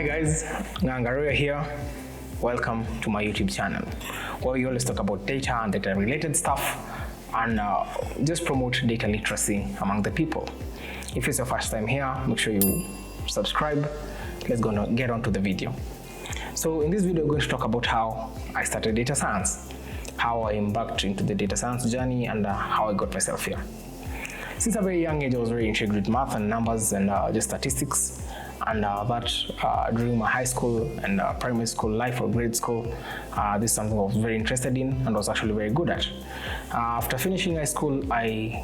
Hi guys, Ngangaroya here. Welcome to my YouTube channel, where we always talk about data and data related stuff and just promote data literacy among the people. If it's your first time here, make sure you subscribe. Let's get on to the video. So in this video, we're going to talk about how I started data science, how I embarked into the data science journey, and how I got myself here. Since a very young age, I was very intrigued with math and numbers and just statistics. And during my high school and primary school life or grade school, this is something I was very interested in and was actually very good at. After finishing high school, I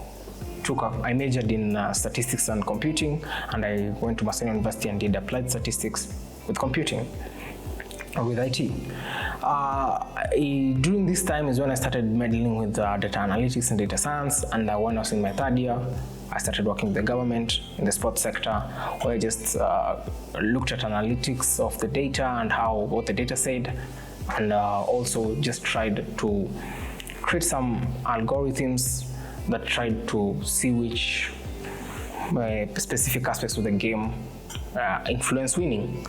majored in statistics and computing, and I went to Maseno University and did applied statistics with computing or with IT. During this time is when I started meddling with data analytics and data science, and when I was in my third year, I started working with the government in the sports sector, where I just looked at analytics of the data and what the data said, and also just tried to create some algorithms that tried to see which specific aspects of the game influence winning.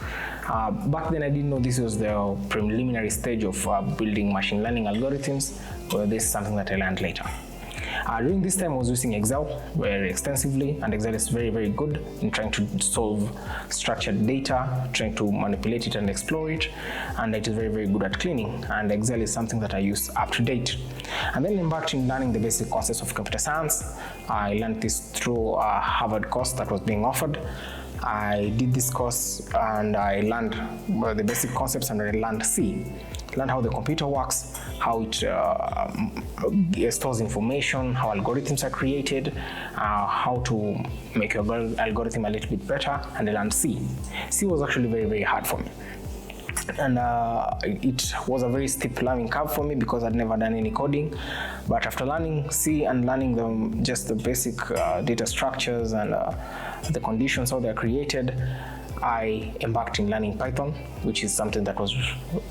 Back then I didn't know this was the preliminary stage of building machine learning algorithms, but this is something that I learned later. During this time I was using Excel very extensively, and Excel is very, very good in trying to solve structured data, trying to manipulate it and explore it, and it is very, very good at cleaning, and Excel is something that I use up to date. And then embarked in learning the basic concepts of computer science. I learned this through a Harvard course that was being offered. I did this course and I learned the basic concepts, and I learned C. Learned how the computer works, how it stores information, how algorithms are created, how to make your algorithm a little bit better, and I learned C. C was actually very, very hard for me. And it was a very steep learning curve for me because I'd never done any coding. But after learning C and learning just the basic data structures and the conditions, how they're created, I embarked in learning Python, which is something that was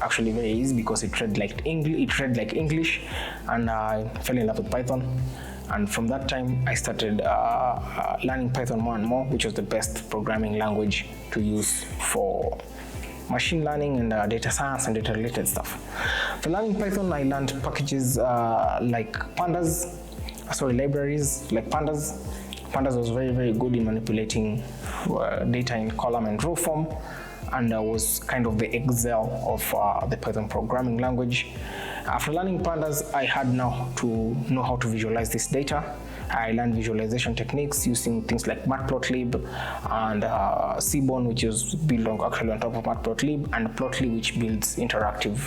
actually very easy because it read like English, and I fell in love with Python. And from that time, I started learning Python more and more, which was the best programming language to use for machine learning and data science and data related stuff. For learning Python, I learned packages like pandas, libraries like pandas. Pandas was very, very good in manipulating data in column and row form, and was kind of the Excel of the Python programming language. After learning pandas, I had now to know how to visualize this data. I learned visualization techniques using things like Matplotlib and Seaborn, which is built actually on top of Matplotlib, and Plotly, which builds interactive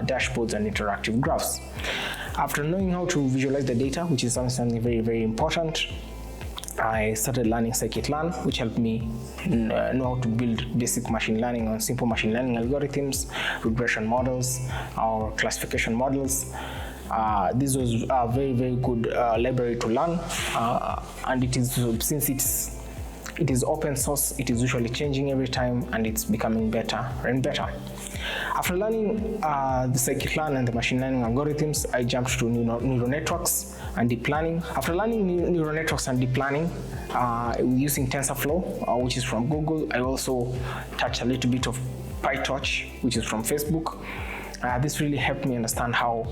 dashboards and interactive graphs. After knowing how to visualize the data, which is something very, very important, I started learning scikit-learn, which helped me know how to build basic machine learning on simple machine learning algorithms, regression models, or classification models. This was a very, very good library to learn, and since it is open source, it is usually changing every time, and it's becoming better and better. After learning the scikit-learn and the machine learning algorithms, I jumped to neural networks and deep learning. After learning neural networks and deep learning using TensorFlow, which is from Google, I also touched a little bit of PyTorch, which is from Facebook. This really helped me understand how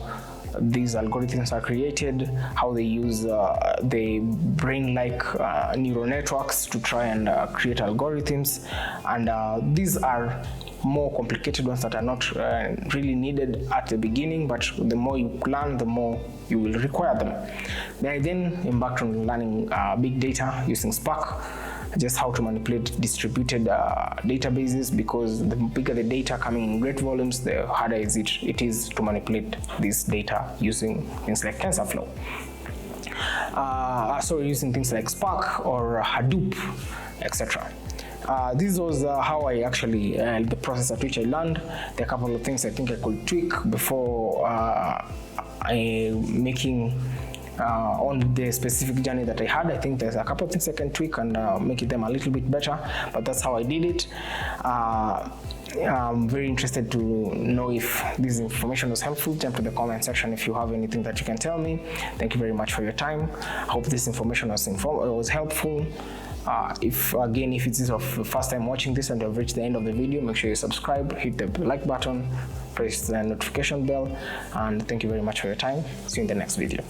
these algorithms are created, how they use the brain-like neural networks to try and create algorithms, and these are more complicated ones that are not really needed at the beginning, but the more you learn, the more you will require them. I then embarked on learning big data using Spark, just how to manipulate distributed databases, because the bigger the data coming in great volumes, the harder it is to manipulate this data using things like TensorFlow. Using things like Spark or Hadoop, etc. This was how I actually, the process at which I learned. There are a couple of things I think I could tweak before making on the specific journey that I had. I think there's a couple of things I can tweak and make them a little bit better, but that's how I did it. I'm very interested to know if this information was helpful. Jump to the comment section if you have anything that you can tell me. Thank you very much for your time. I hope this information was helpful. If it's your first time watching this and you have reached the end of the video, make sure you subscribe, hit the like button, press the notification bell, and thank you very much for your time. See you in the next video.